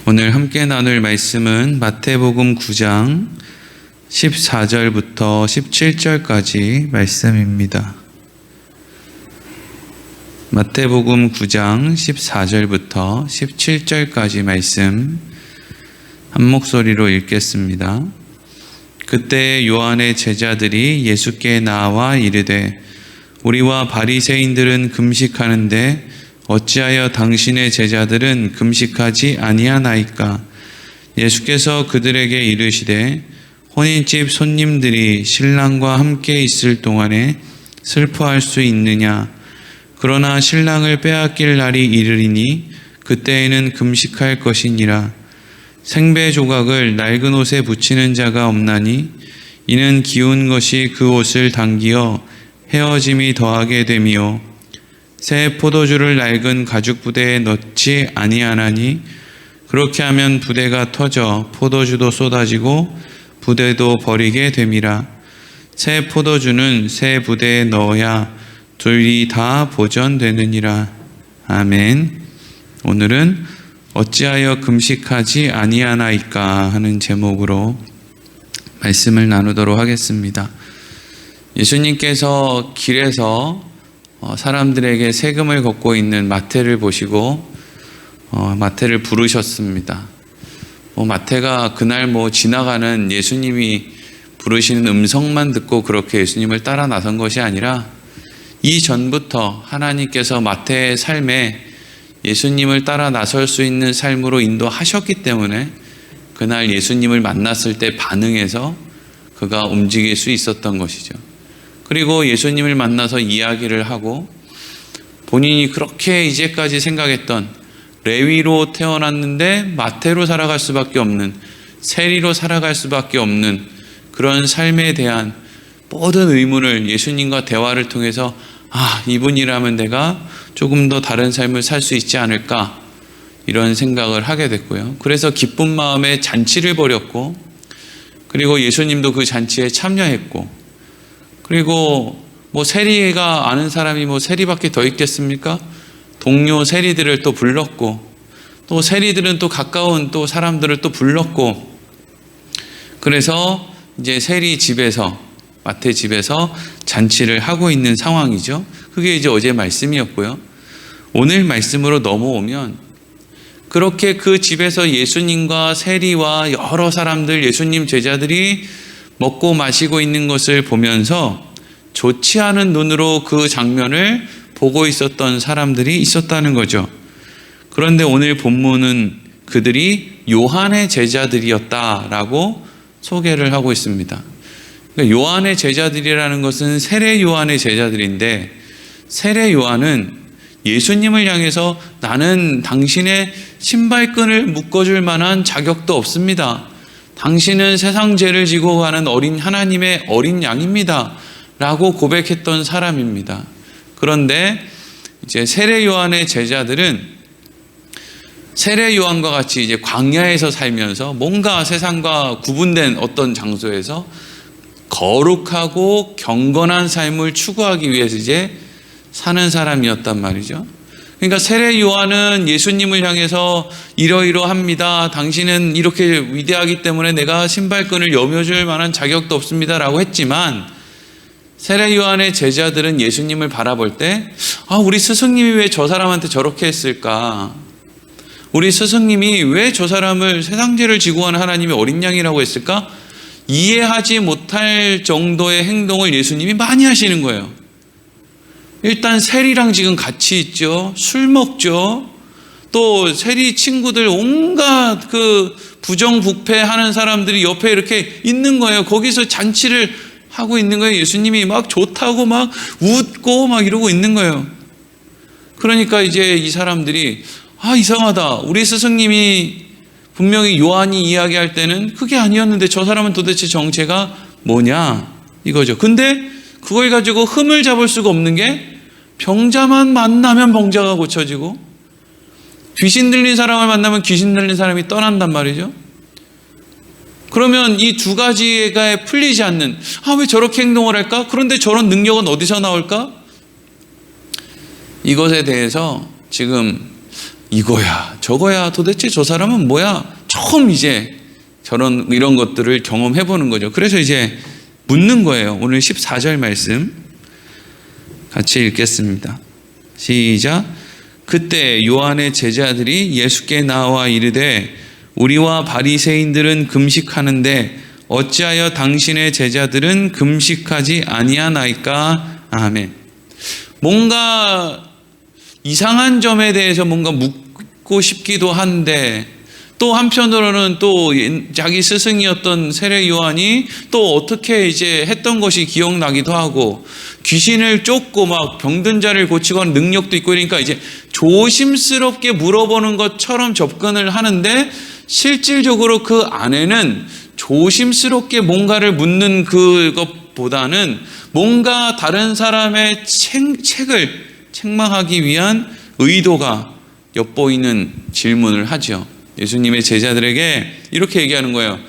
오늘 함께 나눌 말씀은 마태복음 9장 14절부터 17절까지 말씀입니다. 마태복음 9장 14절부터 17절까지 말씀 한 목소리로 읽겠습니다. 그때 요한의 제자들이 예수께 나와 이르되 우리와 바리새인들은 금식하는데 어찌하여 당신의 제자들은 금식하지 아니하나이까? 예수께서 그들에게 이르시되 혼인집 손님들이 신랑과 함께 있을 동안에 슬퍼할 수 있느냐? 그러나 신랑을 빼앗길 날이 이르리니 그때에는 금식할 것이니라. 생배 조각을 낡은 옷에 붙이는 자가 없나니 이는 기운 것이 그 옷을 당기어 헤어짐이 더하게 됨이요 새 포도주를 낡은 가죽 부대에 넣지 아니하나니 그렇게 하면 부대가 터져 포도주도 쏟아지고 부대도 버리게 됨이라. 새 포도주는 새 부대에 넣어야 둘이 다 보존되느니라. 아멘. 오늘은 어찌하여 금식하지 아니하나이까 하는 제목으로 말씀을 나누도록 하겠습니다. 예수님께서 길에서 사람들에게 세금을 걷고 있는 마태를 보시고 마태를 부르셨습니다. 마태가 그날 지나가는 예수님이 부르시는 음성만 듣고 그렇게 예수님을 따라 나선 것이 아니라 이전부터 하나님께서 마태의 삶에 예수님을 따라 나설 수 있는 삶으로 인도하셨기 때문에 그날 예수님을 만났을 때 반응해서 그가 움직일 수 있었던 것이죠. 그리고 예수님을 만나서 이야기를 하고 본인이 그렇게 이제까지 생각했던 레위로 태어났는데 마태로 살아갈 수밖에 없는, 세리로 살아갈 수밖에 없는 그런 삶에 대한 모든 의문을 예수님과 대화를 통해서 이분이라면 내가 조금 더 다른 삶을 살 수 있지 않을까 이런 생각을 하게 됐고요. 그래서 기쁜 마음에 잔치를 벌였고 그리고 예수님도 그 잔치에 참여했고 그리고 세리가 아는 사람이 세리밖에 더 있겠습니까? 동료 세리들을 또 불렀고 또 세리들은 또 가까운 또 사람들을 또 불렀고 그래서 이제 세리 집에서 마태 집에서 잔치를 하고 있는 상황이죠. 그게 이제 어제 말씀이었고요. 오늘 말씀으로 넘어오면 그렇게 그 집에서 예수님과 세리와 여러 사람들 예수님 제자들이 먹고 마시고 있는 것을 보면서 좋지 않은 눈으로 그 장면을 보고 있었던 사람들이 있었다는 거죠. 그런데 오늘 본문은 그들이 요한의 제자들이었다라고 소개를 하고 있습니다. 그러니까 요한의 제자들이라는 것은 세례 요한의 제자들인데 세례 요한은 예수님을 향해서 나는 당신의 신발끈을 묶어줄 만한 자격도 없습니다. 당신은 세상 죄를 지고 가는 하나님의 어린 양입니다. 라고 고백했던 사람입니다. 그런데 이제 세례 요한의 제자들은 세례 요한과 같이 이제 광야에서 살면서 뭔가 세상과 구분된 어떤 장소에서 거룩하고 경건한 삶을 추구하기 위해서 이제 사는 사람이었단 말이죠. 그러니까 세례 요한은 예수님을 향해서 이러이러합니다. 당신은 이렇게 위대하기 때문에 내가 신발끈을 여며줄 만한 자격도 없습니다. 라고 했지만 세례 요한의 제자들은 예수님을 바라볼 때 우리 스승님이 왜 저 사람한테 저렇게 했을까? 우리 스승님이 왜 저 사람을 세상 죄를 지고 가는 하나님의 어린 양이라고 했을까? 이해하지 못할 정도의 행동을 예수님이 많이 하시는 거예요. 일단 세리랑 지금 같이 있죠. 술 먹죠. 또 세리 친구들 온갖 그 부정부패하는 사람들이 옆에 이렇게 있는 거예요. 거기서 잔치를 하고 있는 거예요. 예수님이 막 좋다고 막 웃고 막 이러고 있는 거예요. 그러니까 이제 이 사람들이 이상하다. 우리 스승님이 분명히 요한이 이야기할 때는 그게 아니었는데 저 사람은 도대체 정체가 뭐냐 이거죠. 근데 그걸 가지고 흠을 잡을 수가 없는 게 병자만 만나면 병자가 고쳐지고 귀신 들린 사람을 만나면 귀신 들린 사람이 떠난단 말이죠. 그러면 이 두 가지가 풀리지 않는 왜 저렇게 행동을 할까? 그런데 저런 능력은 어디서 나올까? 이것에 대해서 지금 이거야 저거야 도대체 저 사람은 뭐야 처음 이제 이런 것들을 경험해 보는 거죠. 그래서 이제 묻는 거예요. 오늘 14절 말씀 같이 읽겠습니다. 시작. 그때 요한의 제자들이 예수께 나와 이르되 우리와 바리새인들은 금식하는데 어찌하여 당신의 제자들은 금식하지 아니하나이까? 아멘. 뭔가 이상한 점에 대해서 뭔가 묻고 싶기도 한데 또 한편으로는 또 자기 스승이었던 세례 요한이 또 어떻게 이제 했던 것이 기억나기도 하고 귀신을 쫓고 막 병든 자를 고치고 하는 능력도 있고 그러니까 이제 조심스럽게 물어보는 것처럼 접근을 하는데 실질적으로 그 안에는 조심스럽게 뭔가를 묻는 그것보다는 뭔가 다른 사람의 책을 책망하기 위한 의도가 엿보이는 질문을 하죠. 예수님의 제자들에게 이렇게 얘기하는 거예요.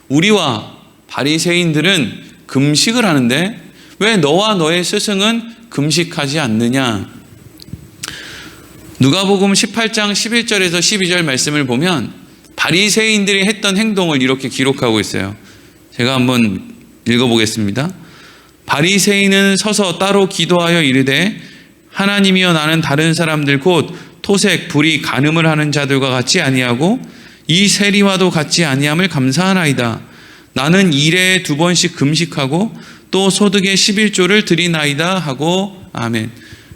우리와 바리새인들은 금식을 하는데 왜 너와 너의 스승은 금식하지 않느냐? 누가복음 18장 11절에서 12절 말씀을 보면 바리새인들이 했던 행동을 이렇게 기록하고 있어요. 제가 한번 읽어보겠습니다. 바리새인은 서서 따로 기도하여 이르되 하나님이여 나는 다른 사람들 곧 토색, 불의, 간음을 하는 자들과 같이 아니하고 이 세리와도 같이 아니함을 감사하나이다. 나는 일에 2번씩 금식하고 또 소득의 11조를 드리나이다 하고 아멘.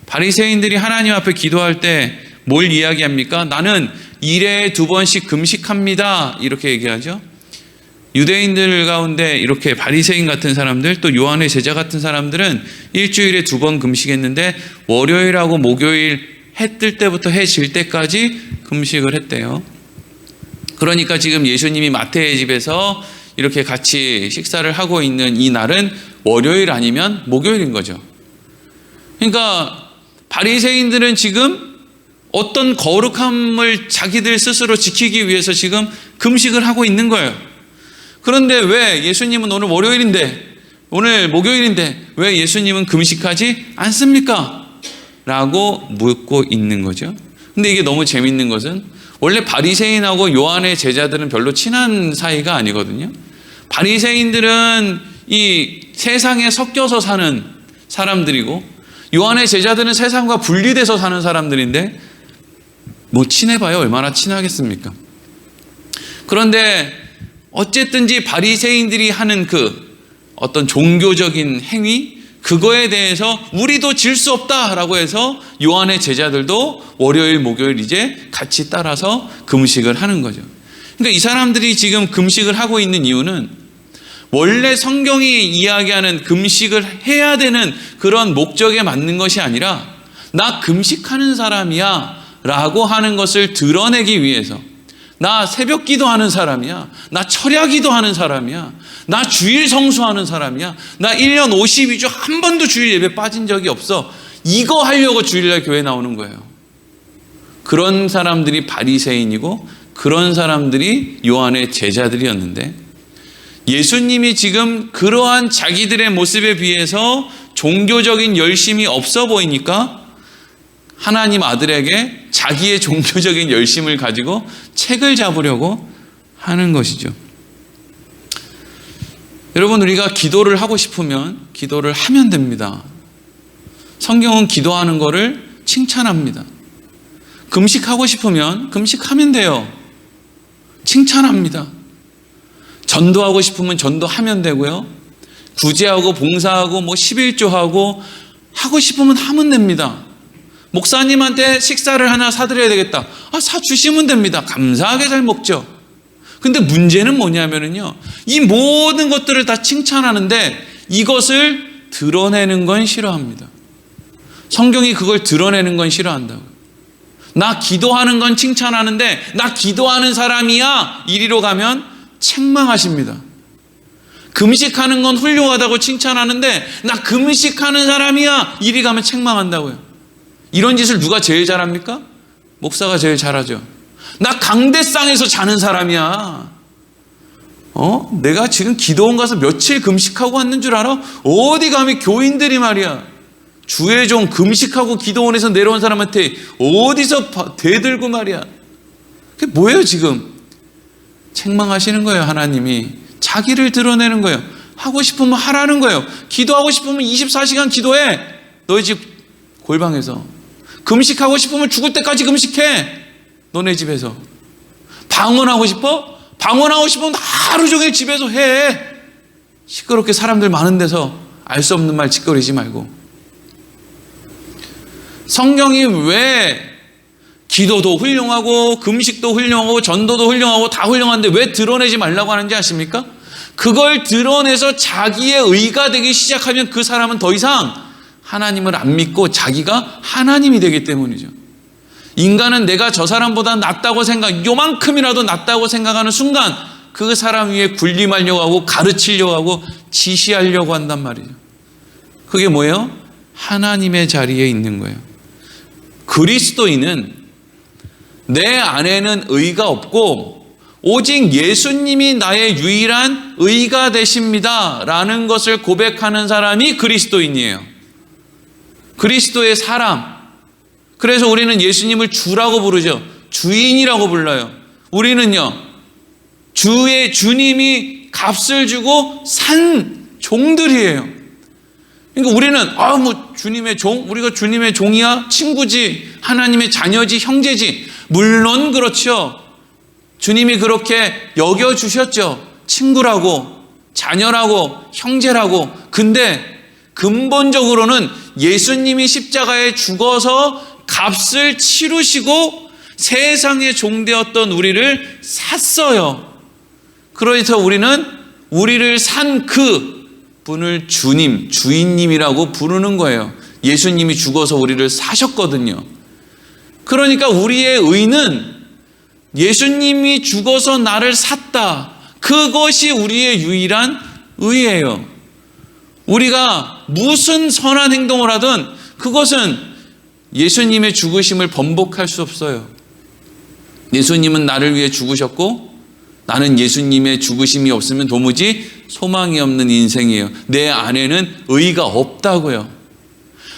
바리새인들이 하나님 앞에 기도할 때 뭘 이야기합니까? 나는 일에 2번씩 금식합니다. 이렇게 얘기하죠. 유대인들 가운데 이렇게 바리새인 같은 사람들 또 요한의 제자 같은 사람들은 일주일에 2번 금식했는데 월요일하고 목요일 해 뜰 때부터 해 질 때까지 금식을 했대요. 그러니까 지금 예수님이 마태의 집에서 이렇게 같이 식사를 하고 있는 이 날은 월요일 아니면 목요일인 거죠. 그러니까 바리새인들은 지금 어떤 거룩함을 자기들 스스로 지키기 위해서 지금 금식을 하고 있는 거예요. 그런데 왜 예수님은 오늘 월요일인데 오늘 목요일인데 왜 예수님은 금식하지 않습니까? 라고 묻고 있는 거죠. 근데 이게 너무 재밌는 것은 원래 바리새인하고 요한의 제자들은 별로 친한 사이가 아니거든요. 바리새인들은 이 세상에 섞여서 사는 사람들이고 요한의 제자들은 세상과 분리돼서 사는 사람들인데 뭐 친해봐야 얼마나 친하겠습니까? 그런데 어쨌든지 바리새인들이 하는 그 어떤 종교적인 행위 그거에 대해서 우리도 질 수 없다라고 해서 요한의 제자들도 월요일 목요일 이제 같이 따라서 금식을 하는 거죠. 그러니까 이 사람들이 지금 금식을 하고 있는 이유는 원래 성경이 이야기하는 금식을 해야 되는 그런 목적에 맞는 것이 아니라 나 금식하는 사람이야 라고 하는 것을 드러내기 위해서 나 새벽 기도하는 사람이야. 나 철야 기도하는 사람이야. 나 주일 성수하는 사람이야. 나 1년 52주 한 번도 주일 예배 빠진 적이 없어. 이거 하려고 주일날 교회 나오는 거예요. 그런 사람들이 바리새인이고 그런 사람들이 요한의 제자들이었는데 예수님이 지금 그러한 자기들의 모습에 비해서 종교적인 열심이 없어 보이니까 하나님 아들에게 자기의 종교적인 열심을 가지고 책을 잡으려고 하는 것이죠. 여러분, 우리가 기도를 하고 싶으면 기도를 하면 됩니다. 성경은 기도하는 것을 칭찬합니다. 금식하고 싶으면 금식하면 돼요. 칭찬합니다. 전도하고 싶으면 전도하면 되고요. 구제하고 봉사하고 뭐 11조하고 하고 싶으면 하면 됩니다. 목사님한테 식사를 하나 사드려야 되겠다. 사주시면 됩니다. 감사하게 잘 먹죠. 근데 문제는 뭐냐면요. 이 모든 것들을 다 칭찬하는데 이것을 드러내는 건 싫어합니다. 성경이 그걸 드러내는 건 싫어한다고요. 나 기도하는 건 칭찬하는데 나 기도하는 사람이야 이리로 가면 책망하십니다. 금식하는 건 훌륭하다고 칭찬하는데 나 금식하는 사람이야 이리 가면 책망한다고요. 이런 짓을 누가 제일 잘합니까? 목사가 제일 잘하죠. 나 강대상에서 자는 사람이야. 내가 지금 기도원 가서 며칠 금식하고 왔는 줄 알아? 어디 가면 교인들이 말이야. 주의 종 금식하고 기도원에서 내려온 사람한테 어디서 대들고 말이야. 그게 뭐예요 지금? 책망하시는 거예요. 하나님이 자기를 드러내는 거예요. 하고 싶으면 하라는 거예요. 기도하고 싶으면 24시간 기도해. 너희 집 골방에서. 금식하고 싶으면 죽을 때까지 금식해. 너네 집에서. 방언하고 싶어? 방언하고 싶으면 하루 종일 집에서 해. 시끄럽게 사람들 많은 데서 알 수 없는 말 짓거리지 말고. 성경이 왜 기도도 훌륭하고 금식도 훌륭하고 전도도 훌륭하고 다 훌륭한데 왜 드러내지 말라고 하는지 아십니까? 그걸 드러내서 자기의 의가 되기 시작하면 그 사람은 더 이상 하나님을 안 믿고 자기가 하나님이 되기 때문이죠. 인간은 내가 저 사람보다 낫다고 요만큼이라도 낫다고 생각하는 순간 그 사람 위에 군림하려고 하고 가르치려고 하고 지시하려고 한단 말이죠. 그게 뭐예요? 하나님의 자리에 있는 거예요. 그리스도인은 내 안에는 의가 없고 오직 예수님이 나의 유일한 의가 되십니다 라는 것을 고백하는 사람이 그리스도인이에요. 그리스도의 사람. 그래서 우리는 예수님을 주라고 부르죠. 주인이라고 불러요. 우리는요, 주님이 값을 주고 산 종들이에요. 그러니까 우리는 주님의 종, 우리가 주님의 종이야, 친구지, 하나님의 자녀지, 형제지. 물론 그렇죠. 주님이 그렇게 여겨주셨죠. 친구라고, 자녀라고, 형제라고. 근데 근본적으로는 예수님이 십자가에 죽어서 값을 치르시고 세상의 종되었던 우리를 샀어요. 그래서 우리를 산 그 분을 주님, 주인님이라고 부르는 거예요. 예수님이 죽어서 우리를 사셨거든요. 그러니까 우리의 의는 예수님이 죽어서 나를 샀다. 그것이 우리의 유일한 의예요. 우리가 무슨 선한 행동을 하든 그것은 예수님의 죽으심을 번복할 수 없어요. 예수님은 나를 위해 죽으셨고 나는 예수님의 죽으심이 없으면 도무지 소망이 없는 인생이에요. 내 안에는 의가 없다고요.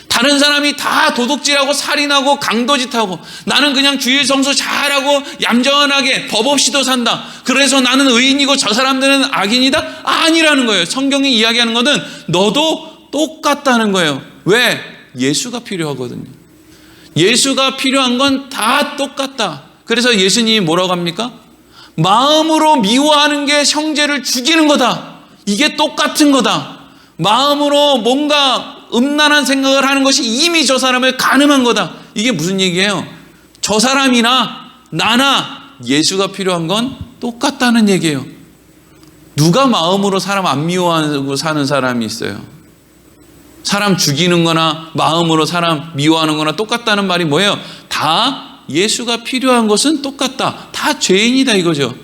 다른 사람이 다 도둑질하고 살인하고 강도짓하고 나는 그냥 주일 성수 잘하고 얌전하게 법 없이도 산다. 그래서 나는 의인이고 저 사람들은 악인이다? 아니라는 거예요. 성경이 이야기하는 것은 너도 똑같다는 거예요. 왜? 예수가 필요하거든요. 예수가 필요한 건 다 똑같다. 그래서 예수님이 뭐라고 합니까? 마음으로 미워하는 게 형제를 죽이는 거다. 이게 똑같은 거다. 마음으로 뭔가 음란한 생각을 하는 것이 이미 저 사람을 가늠한 거다. 이게 무슨 얘기예요? 저 사람이나 나나 예수가 필요한 건 똑같다는 얘기예요. 누가 마음으로 사람 안 미워하고 사는 사람이 있어요? 사람 죽이는 거나 마음으로 사람 미워하는 거나 똑같다는 말이 뭐예요? 다 예수가 필요한 것은 똑같다. 다 죄인이다 이거죠.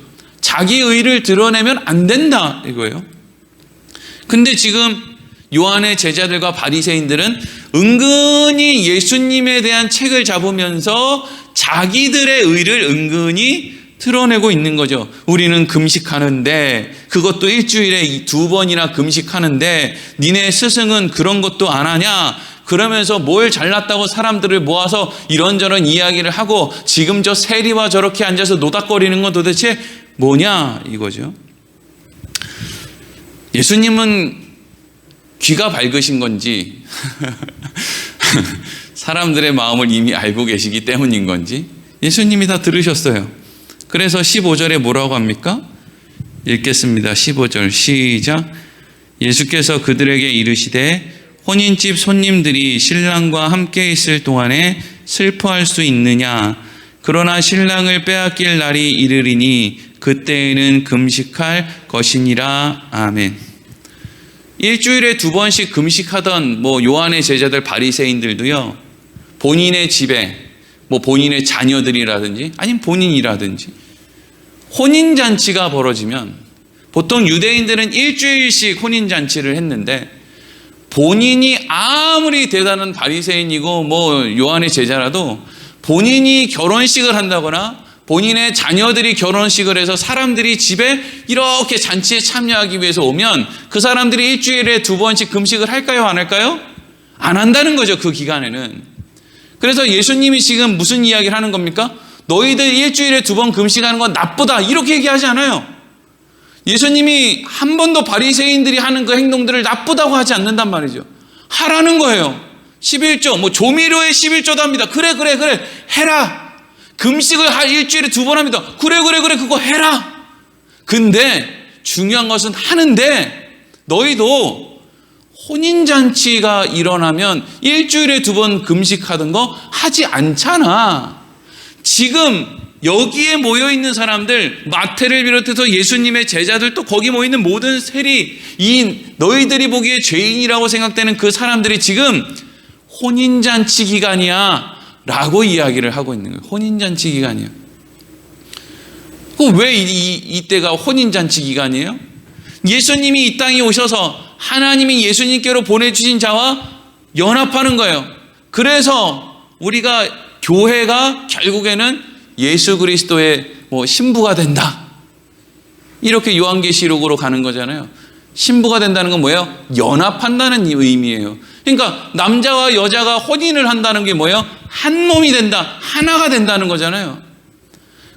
자기 의를 드러내면 안 된다 이거예요. 근데 지금 요한의 제자들과 바리새인들은 은근히 예수님에 대한 책을 잡으면서 자기들의 의를 은근히 드러내고 있는 거죠. 우리는 금식하는데 그것도 일주일에 2번이나 금식하는데 니네 스승은 그런 것도 안 하냐? 그러면서 뭘 잘났다고 사람들을 모아서 이런저런 이야기를 하고 지금 저 세리와 저렇게 앉아서 노닥거리는 건 도대체 뭐냐 이거죠. 예수님은 귀가 밝으신 건지 사람들의 마음을 이미 알고 계시기 때문인 건지 예수님이 다 들으셨어요. 그래서 15절에 뭐라고 합니까? 읽겠습니다. 15절 시작. 예수께서 그들에게 이르시되 혼인집 손님들이 신랑과 함께 있을 동안에 슬퍼할 수 있느냐? 그러나 신랑을 빼앗길 날이 이르리니 그때에는 금식할 것이니라. 아멘. 일주일에 2번씩 금식하던 요한의 제자들 바리새인들도요, 본인의 집에 본인의 자녀들이라든지 아니면 본인이라든지 혼인잔치가 벌어지면 보통 유대인들은 일주일씩 혼인잔치를 했는데 본인이 아무리 대단한 바리새인이고 요한의 제자라도 본인이 결혼식을 한다거나 본인의 자녀들이 결혼식을 해서 사람들이 집에 이렇게 잔치에 참여하기 위해서 오면 그 사람들이 일주일에 2번씩 금식을 할까요? 안 할까요? 안 한다는 거죠, 그 기간에는. 그래서 예수님이 지금 무슨 이야기를 하는 겁니까? 너희들 일주일에 2번 금식하는 건 나쁘다, 이렇게 얘기하지 않아요. 예수님이 한 번도 바리새인들이 하는 그 행동들을 나쁘다고 하지 않는단 말이죠. 하라는 거예요. 11조, 뭐 조미료에 11조도 합니다. 그래 해라. 금식을 일주일에 2번 합니다. 그래 그거 해라. 근데 중요한 것은 하는데, 너희도 혼인잔치가 일어나면 일주일에 2번 금식하던 거 하지 않잖아. 지금 여기에 모여있는 사람들, 마태를 비롯해서 예수님의 제자들, 또 거기 모여있는 모든 세리인, 너희들이 보기에 죄인이라고 생각되는 그 사람들이 지금 혼인잔치 기간이야 라고 이야기를 하고 있는 거예요. 혼인잔치 기간이야. 왜 이때가 혼인잔치 기간이에요? 예수님이 이 땅에 오셔서 하나님이 예수님께로 보내주신 자와 연합하는 거예요. 그래서 우리가 교회가 결국에는 예수 그리스도의 신부가 된다, 이렇게 요한계시록으로 가는 거잖아요. 신부가 된다는 건 뭐예요? 연합한다는 의미예요. 그러니까 남자와 여자가 혼인을 한다는 게 뭐예요? 한 몸이 된다, 하나가 된다는 거잖아요.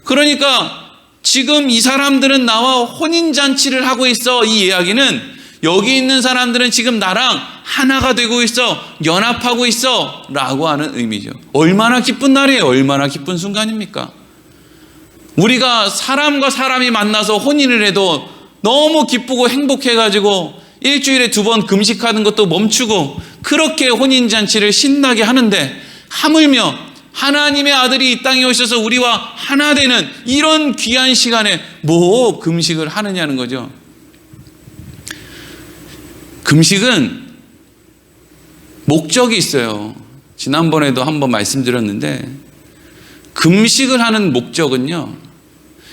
그러니까 지금 이 사람들은 나와 혼인잔치를 하고 있어. 이 이야기는 여기 있는 사람들은 지금 나랑 하나가 되고 있어, 연합하고 있어 라고 하는 의미죠. 얼마나 기쁜 날이에요. 얼마나 기쁜 순간입니까? 우리가 사람과 사람이 만나서 혼인을 해도 너무 기쁘고 행복해가지고 일주일에 2번 금식하는 것도 멈추고 그렇게 혼인잔치를 신나게 하는데, 하물며 하나님의 아들이 이 땅에 오셔서 우리와 하나 되는 이런 귀한 시간에 뭐 금식을 하느냐는 거죠. 금식은 목적이 있어요. 지난번에도 한번 말씀드렸는데, 금식을 하는 목적은요,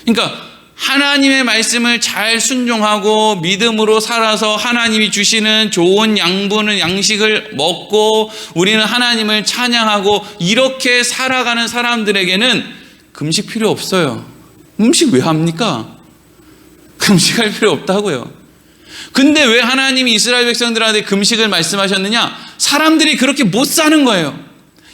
그러니까 하나님의 말씀을 잘 순종하고 믿음으로 살아서 하나님이 주시는 좋은 양식을 먹고 우리는 하나님을 찬양하고 이렇게 살아가는 사람들에게는 금식 필요 없어요. 금식 왜 합니까? 금식할 필요 없다고요. 근데 왜 하나님이 이스라엘 백성들한테 금식을 말씀하셨느냐? 사람들이 그렇게 못 사는 거예요.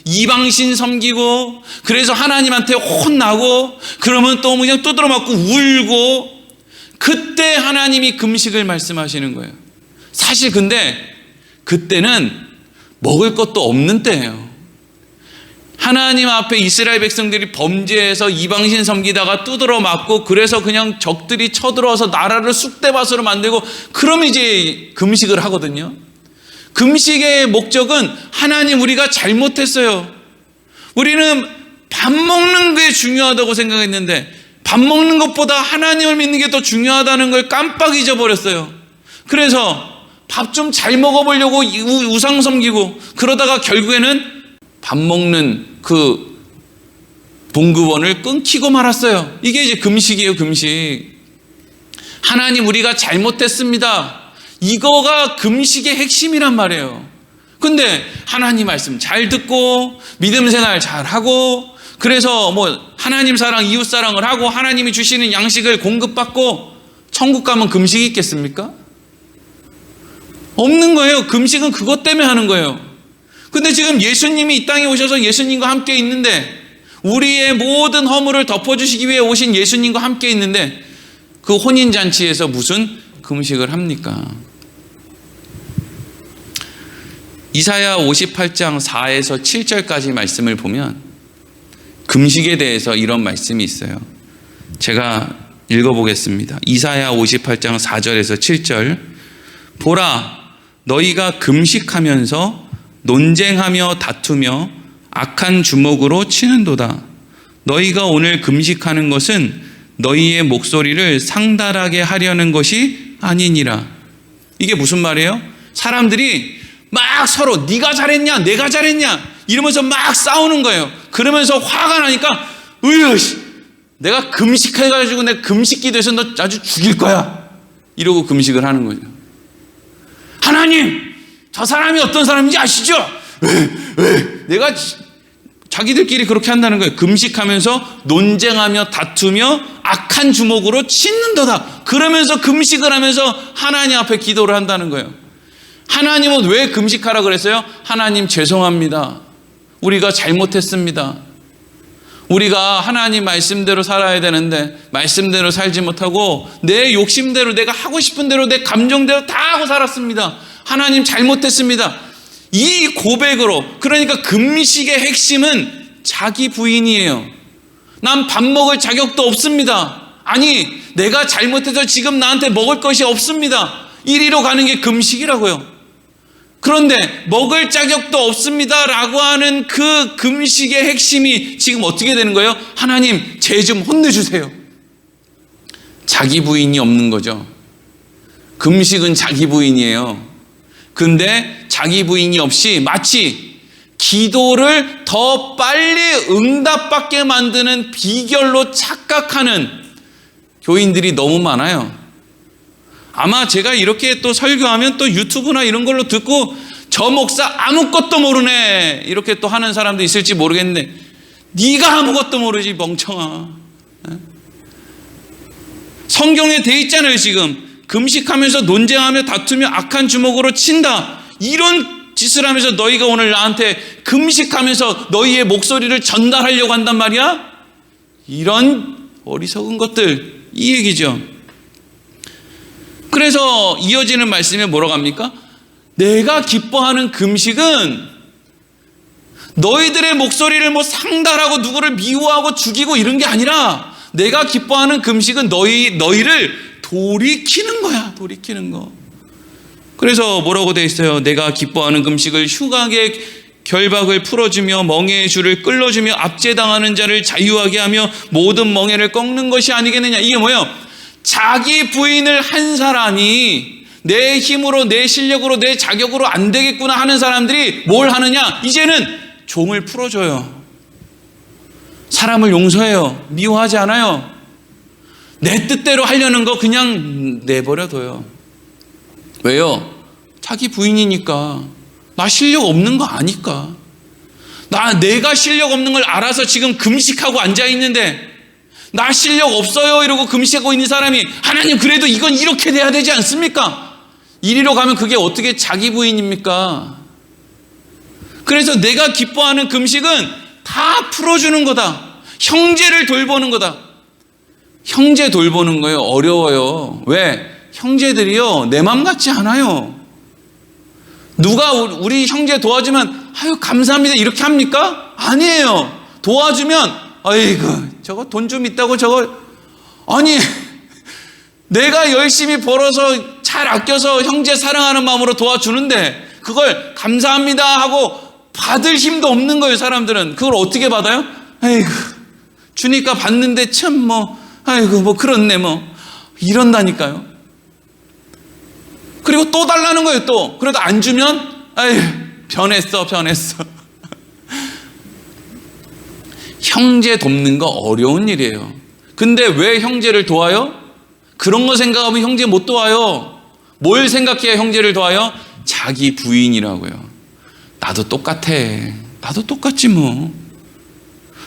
이방신 섬기고, 그래서 하나님한테 혼나고, 그러면 또 그냥 두드러 맞고 울고, 그때 하나님이 금식을 말씀하시는 거예요. 사실 근데 그때는 먹을 것도 없는 때예요. 하나님 앞에 이스라엘 백성들이 범죄해서 이방신 섬기다가 두드러 맞고, 그래서 그냥 적들이 쳐들어와서 나라를 쑥대밭으로 만들고, 그러면 이제 금식을 하거든요. 금식의 목적은 하나님, 우리가 잘못했어요. 우리는 밥 먹는 게 중요하다고 생각했는데 밥 먹는 것보다 하나님을 믿는 게 더 중요하다는 걸 깜빡 잊어버렸어요. 그래서 밥 좀 잘 먹어보려고 우상 섬기고, 그러다가 결국에는 밥 먹는 그 봉급원을 끊기고 말았어요. 이게 이제 금식이에요. 금식. 하나님, 우리가 잘못했습니다. 이거가 금식의 핵심이란 말이에요. 근데 하나님 말씀 잘 듣고 믿음 생활 잘 하고, 그래서 하나님 사랑, 이웃 사랑을 하고 하나님이 주시는 양식을 공급받고 천국 가면 금식이 있겠습니까? 없는 거예요. 금식은 그것 때문에 하는 거예요. 근데 지금 예수님이 이 땅에 오셔서 예수님과 함께 있는데, 우리의 모든 허물을 덮어주시기 위해 오신 예수님과 함께 있는데, 그 혼인잔치에서 무슨 금식을 합니까? 이사야 58장 4에서 7절까지 말씀을 보면 금식에 대해서 이런 말씀이 있어요. 제가 읽어보겠습니다. 이사야 58장 4절에서 7절. 보라, 너희가 금식하면서 논쟁하며 다투며 악한 주먹으로 치는도다. 너희가 오늘 금식하는 것은 너희의 목소리를 상달하게 하려는 것이 아니니라. 이게 무슨 말이에요? 사람들이 막 서로 네가 잘했냐 내가 잘했냐 이러면서 막 싸우는 거예요. 그러면서 화가 나니까 내가 금식해가지고 내가 금식기도해서 너 아주 죽일 거야 이러고 금식을 하는 거죠. 하나님, 저 사람이 어떤 사람인지 아시죠? 내가 자기들끼리 그렇게 한다는 거예요. 금식하면서 논쟁하며 다투며 악한 주먹으로 치는도다. 그러면서 금식을 하면서 하나님 앞에 기도를 한다는 거예요. 하나님은 왜 금식하라 그랬어요? 하나님 죄송합니다. 우리가 잘못했습니다. 우리가 하나님 말씀대로 살아야 되는데 말씀대로 살지 못하고 내 욕심대로 내가 하고 싶은 대로 내 감정대로 다 하고 살았습니다. 하나님 잘못했습니다. 이 고백으로, 그러니까 금식의 핵심은 자기 부인이에요. 난 밥 먹을 자격도 없습니다. 아니, 내가 잘못해서 지금 나한테 먹을 것이 없습니다. 이리로 가는 게 금식이라고요. 그런데 먹을 자격도 없습니다 라고 하는 그 금식의 핵심이 지금 어떻게 되는 거예요? 하나님, 쟤 좀 혼내주세요. 자기 부인이 없는 거죠. 금식은 자기 부인이에요. 근데 자기 부인이 없이 마치 기도를 더 빨리 응답받게 만드는 비결로 착각하는 교인들이 너무 많아요. 아마 제가 이렇게 또 설교하면 또 유튜브나 이런 걸로 듣고 저 목사 아무것도 모르네 이렇게 또 하는 사람도 있을지 모르겠는데, 네가 아무것도 모르지 멍청아. 성경에 돼 있잖아요. 지금 금식하면서 논쟁하며 다투며 악한 주먹으로 친다, 이런 짓을 하면서 너희가 오늘 나한테 금식하면서 너희의 목소리를 전달하려고 한단 말이야? 이런 어리석은 것들, 이 얘기죠. 그래서 이어지는 말씀에 뭐라고 합니까? 내가 기뻐하는 금식은 너희들의 목소리를 뭐 상달하고 누구를 미워하고 죽이고 이런 게 아니라, 내가 기뻐하는 금식은 너희를 돌이키는 거야. 돌이키는 거. 그래서 뭐라고 돼 있어요? 내가 기뻐하는 금식을 흉악의 결박을 풀어주며 멍에의 줄을 끌어주며 압제당하는 자를 자유하게 하며 모든 멍에를 꺾는 것이 아니겠느냐. 이게 뭐예요? 자기 부인을 한 사람이 내 힘으로 내 실력으로 내 자격으로 안 되겠구나 하는 사람들이 뭘 하느냐? 이제는 종을 풀어줘요. 사람을 용서해요. 미워하지 않아요. 내 뜻대로 하려는 거 그냥 내버려둬요. 왜요? 자기 부인이니까. 나 실력 없는 거 아니까. 내가 실력 없는 걸 알아서 지금 금식하고 앉아있는데, 나 실력 없어요 이러고 금식하고 있는 사람이 하나님 그래도 이건 이렇게 돼야 되지 않습니까? 이리로 가면 그게 어떻게 자기 부인입니까? 그래서 내가 기뻐하는 금식은 다 풀어주는 거다. 형제를 돌보는 거다. 형제 돌보는 거예요. 어려워요. 왜? 형제들이요, 내 맘 같지 않아요. 누가 우리 형제 도와주면 아유 감사합니다 이렇게 합니까? 아니에요. 도와주면 아이고 저거 돈 좀 있다고 저거, 아니 내가 열심히 벌어서 잘 아껴서 형제 사랑하는 마음으로 도와주는데 그걸 감사합니다 하고 받을 힘도 없는 거예요. 사람들은 그걸 어떻게 받아요? 아이고 주니까 받는데 참 뭐 아이고 뭐 그렇네 뭐 이런다니까요. 그리고 또 달라는 거예요. 또 그래도 안 주면 아유 변했어. 형제 돕는 거 어려운 일이에요. 근데 왜 형제를 도와요? 그런 거 생각하면 형제 못 도와요. 뭘 생각해야 형제를 도와요? 자기 부인이라고요. 나도 똑같아. 나도 똑같지 뭐.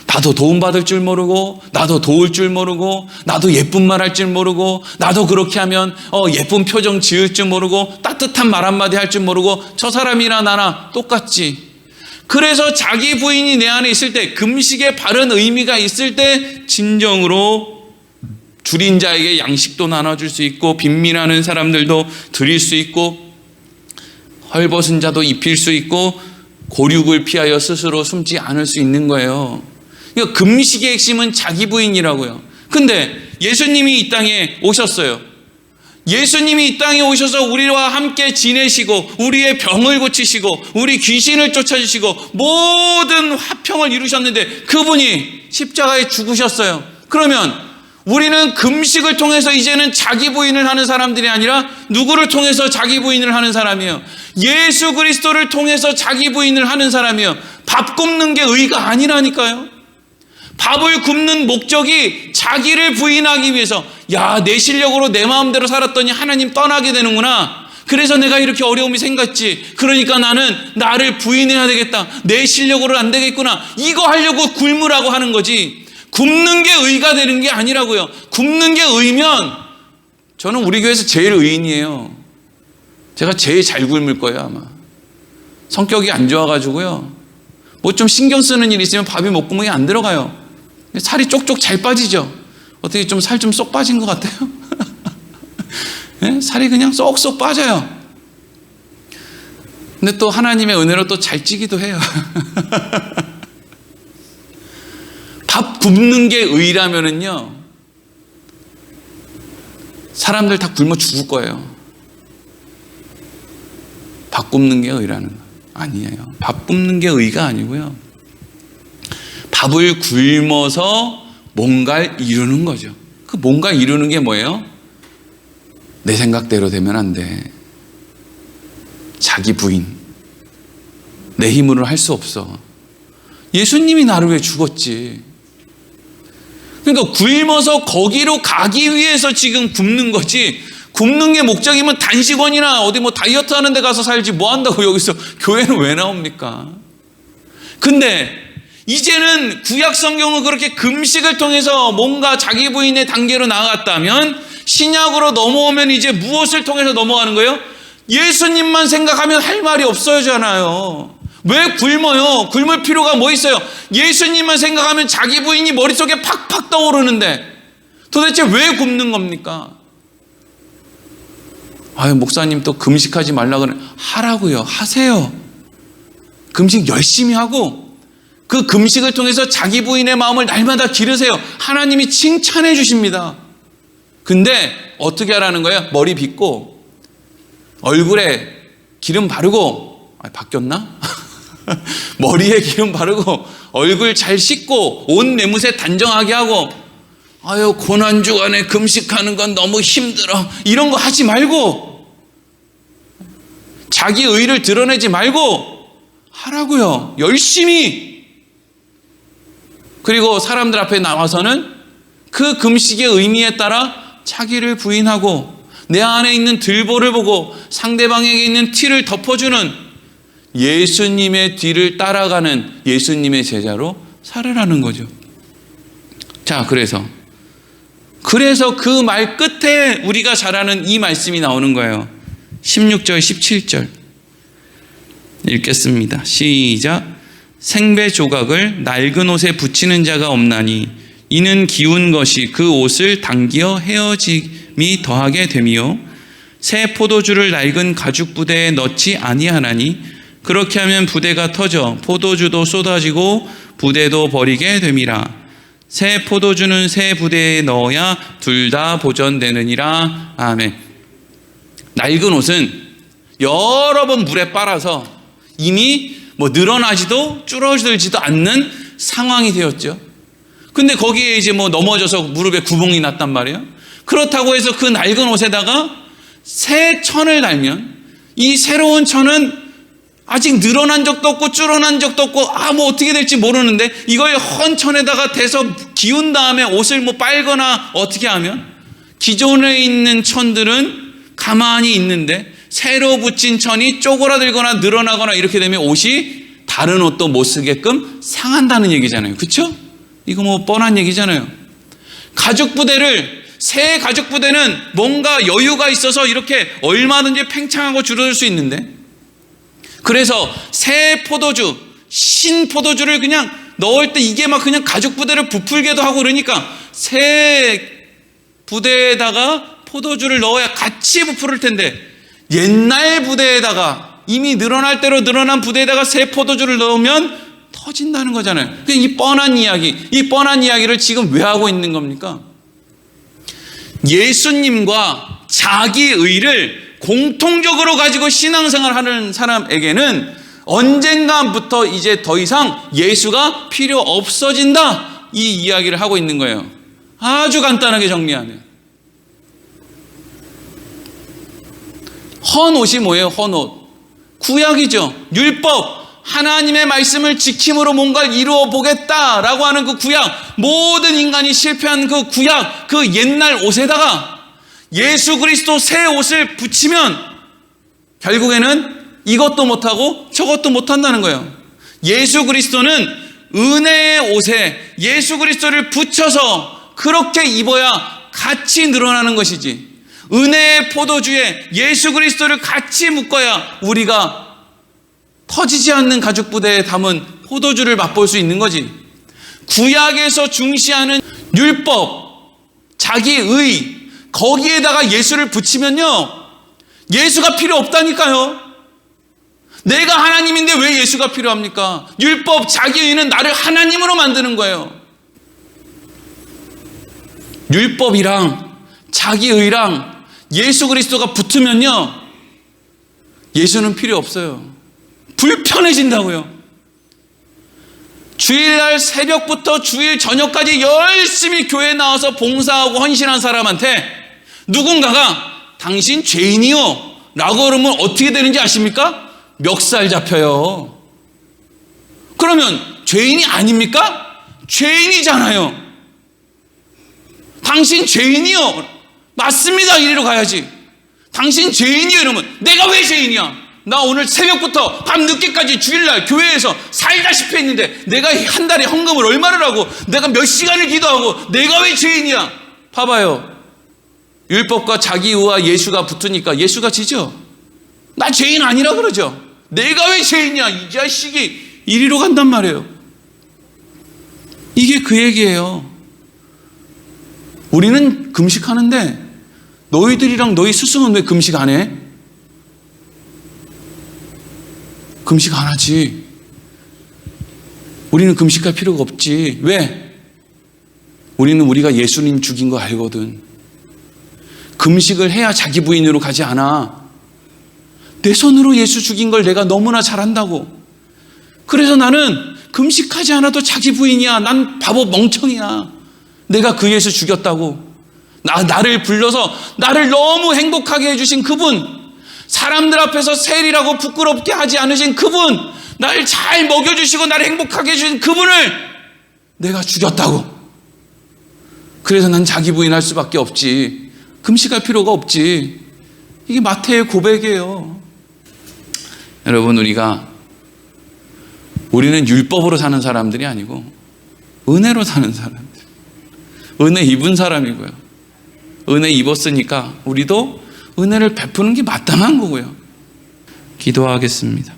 나도 도움받을 줄 모르고, 나도 도울 줄 모르고, 나도 예쁜 말 할 줄 모르고, 나도 그렇게 하면 예쁜 표정 지을 줄 모르고, 따뜻한 말 한마디 할 줄 모르고, 저 사람이나 나나 똑같지. 그래서 자기 부인이 내 안에 있을 때, 금식의 바른 의미가 있을 때 진정으로 줄인 자에게 양식도 나눠줄 수 있고, 빈민하는 사람들도 드릴 수 있고, 헐벗은 자도 입힐 수 있고, 고륙을 피하여 스스로 숨지 않을 수 있는 거예요. 그러니까 금식의 핵심은 자기 부인이라고요. 근데 예수님이 이 땅에 오셨어요. 예수님이 이 땅에 오셔서 우리와 함께 지내시고 우리의 병을 고치시고 우리 귀신을 쫓아주시고 모든 화평을 이루셨는데 그분이 십자가에 죽으셨어요. 그러면 우리는 금식을 통해서 이제는 자기 부인을 하는 사람들이 아니라 누구를 통해서 자기 부인을 하는 사람이에요? 예수 그리스도를 통해서 자기 부인을 하는 사람이에요. 밥 굽는 게 의가 아니라니까요. 밥을 굽는 목적이 자기를 부인하기 위해서, 야, 내 실력으로 내 마음대로 살았더니 하나님 떠나게 되는구나. 그래서 내가 이렇게 어려움이 생겼지. 그러니까 나는 나를 부인해야 되겠다. 내 실력으로 안 되겠구나. 이거 하려고 굶으라고 하는 거지. 굶는 게 의가 되는 게 아니라고요. 굶는 게 의면 저는 우리 교회에서 제일 의인이에요. 제가 제일 잘 굶을 거예요, 아마. 성격이 안 좋아가지고요. 뭐 좀 신경 쓰는 일 있으면 밥이 목구멍에 안 들어가요. 살이 쪽쪽 잘 빠지죠. 어떻게 좀 살 좀 쏙 빠진 것 같아요? 네? 살이 그냥 쏙쏙 빠져요. 근데 또 하나님의 은혜로 또 잘 찌기도 해요. 밥 굶는 게 의라면은요, 사람들 다 굶어 죽을 거예요. 밥 굶는 게 의라는 거 아니에요. 밥 굶는 게 의가 아니고요, 밥을 굶어서 뭔가를 이루는 거죠. 그 뭔가 이루는 게 뭐예요? 내 생각대로 되면 안 돼. 자기 부인. 내 힘으로 할 수 없어. 예수님이 나를 위해 죽었지. 그러니까 굶어서 거기로 가기 위해서 지금 굶는 거지, 굶는 게 목적이면 단식원이나 어디 뭐 다이어트 하는 데 가서 살지 뭐 한다고 여기서 교회는 왜 나옵니까? 근데 이제는 구약 성경은 그렇게 금식을 통해서 뭔가 자기 부인의 단계로 나아갔다면, 신약으로 넘어오면 이제 무엇을 통해서 넘어가는 거예요? 예수님만 생각하면 할 말이 없어지잖아요. 왜 굶어요? 굶을 필요가 뭐 있어요? 예수님만 생각하면 자기 부인이 머릿속에 팍팍 떠오르는데 도대체 왜 굶는 겁니까? 아유, 목사님 또 금식하지 말라 그래. 하라고요. 하세요. 금식 열심히 하고 그 금식을 통해서 자기 부인의 마음을 날마다 기르세요. 하나님이 칭찬해 주십니다. 근데 어떻게 하라는 거예요? 머리 빗고 얼굴에 기름 바르고, 바뀌었나? 머리에 기름 바르고 얼굴 잘 씻고 옷 내무새 단정하게 하고, 아유 고난주간에 금식하는 건 너무 힘들어, 이런 거 하지 말고, 자기 의를 드러내지 말고 하라고요. 열심히. 그리고 사람들 앞에 나와서는 그 금식의 의미에 따라 자기를 부인하고 내 안에 있는 들보를 보고 상대방에게 있는 티를 덮어주는 예수님의 뒤를 따라가는 예수님의 제자로 살으라는 거죠. 자, 그래서 그 말 끝에 우리가 잘 아는 이 말씀이 나오는 거예요. 16절 17절 읽겠습니다. 시작. 생배 조각을 낡은 옷에 붙이는 자가 없나니 이는 기운 것이 그 옷을 당기어 헤어짐이 더하게 됨이요, 새 포도주를 낡은 가죽 부대에 넣지 아니하나니 그렇게 하면 부대가 터져 포도주도 쏟아지고 부대도 버리게 됨이라. 새 포도주는 새 부대에 넣어야 둘 다 보존되느니라. 아멘. 낡은 옷은 여러 번 물에 빨아서 이미 뭐 늘어나지도 줄어들지도 않는 상황이 되었죠. 근데 거기에 이제 뭐 넘어져서 무릎에 구멍이 났단 말이에요. 그렇다고 해서 그 낡은 옷에다가 새 천을 달면 이 새로운 천은 아직 늘어난 적도 없고 줄어난 적도 없고 뭐 어떻게 될지 모르는데, 이걸 헌 천에다가 대서 기운 다음에 옷을 뭐 빨거나 어떻게 하면 기존에 있는 천들은 가만히 있는데 새로 붙인 천이 쪼그라들거나 늘어나거나 이렇게 되면 옷이 다른 옷도 못 쓰게끔 상한다는 얘기잖아요. 그렇죠? 이거 뭐 뻔한 얘기잖아요. 새 가죽 부대는 뭔가 여유가 있어서 이렇게 얼마든지 팽창하고 줄어들 수 있는데, 그래서 새 포도주, 신 포도주를 그냥 넣을 때 이게 막 그냥 가죽 부대를 부풀게도 하고 그러니까 새 부대에다가 포도주를 넣어야 같이 부풀을 텐데, 옛날 부대에다가 이미 늘어날 대로 늘어난 부대에다가 새 포도주를 넣으면 터진다는 거잖아요. 이 뻔한 이야기를 지금 왜 하고 있는 겁니까? 예수님과 자기 의를 공통적으로 가지고 신앙생활 하는 사람에게는 언젠가부터 이제 더 이상 예수가 필요 없어진다, 이 이야기를 하고 있는 거예요. 아주 간단하게 정리하면 헌 옷이 뭐예요? 헌 옷, 구약이죠. 율법, 하나님의 말씀을 지킴으로 뭔가를 이루어 보겠다라고 하는 그 구약, 모든 인간이 실패한 그 구약, 그 옛날 옷에다가 예수 그리스도 새 옷을 붙이면 결국에는 이것도 못하고 저것도 못한다는 거예요. 예수 그리스도는 은혜의 옷에 예수 그리스도를 붙여서 그렇게 입어야 같이 늘어나는 것이지, 은혜의 포도주에 예수 그리스도를 같이 묶어야 우리가 터지지 않는 가죽 부대에 담은 포도주를 맛볼 수 있는 거지. 구약에서 중시하는 율법, 자기의, 거기에다가 예수를 붙이면요, 예수가 필요 없다니까요. 내가 하나님인데 왜 예수가 필요합니까? 율법, 자기의는 나를 하나님으로 만드는 거예요. 율법이랑 자기의랑 예수 그리스도가 붙으면요, 예수는 필요 없어요. 불편해진다고요. 주일날 새벽부터 주일 저녁까지 열심히 교회에 나와서 봉사하고 헌신한 사람한테 누군가가 당신 죄인이요 라고 그러면 어떻게 되는지 아십니까? 멱살 잡혀요. 그러면 죄인이 아닙니까? 죄인이잖아요. 당신 죄인이요, 맞습니다, 이리로 가야지. 당신 죄인이요 이러면 내가 왜 죄인이야? 나 오늘 새벽부터 밤 늦게까지 주일날 교회에서 살다시피 했는데 내가 한 달에 헌금을 얼마를 하고 내가 몇 시간을 기도하고 내가 왜 죄인이야? 봐봐요. 율법과 자기의와 예수가 붙으니까 예수가 지죠. 나 죄인 아니라 그러죠. 내가 왜 죄인이야? 이 자식이 이리로 간단 말이에요. 이게 그 얘기예요. 우리는 금식하는데 너희들이랑 너희 스승은 왜 금식 안 해? 금식 안 하지. 우리는 금식할 필요가 없지. 왜? 우리는 우리가 예수님 죽인 거 알거든. 금식을 해야 자기 부인으로 가지 않아. 내 손으로 예수 죽인 걸 내가 너무나 잘한다고. 그래서 나는 금식하지 않아도 자기 부인이야. 난 바보 멍청이야. 내가 그 예수 죽였다고. 나를 불러서 나를 너무 행복하게 해주신 그분, 사람들 앞에서 세리라고 부끄럽게 하지 않으신 그분, 나를 잘 먹여주시고 나를 행복하게 해주신 그분을 내가 죽였다고. 그래서 난 자기 부인할 수밖에 없지. 금식할 필요가 없지. 이게 마태의 고백이에요. 여러분, 우리는 율법으로 사는 사람들이 아니고 은혜로 사는 사람들, 은혜 입은 사람이고요. 은혜 입었으니까 우리도 은혜를 베푸는 게 마땅한 거고요. 기도하겠습니다.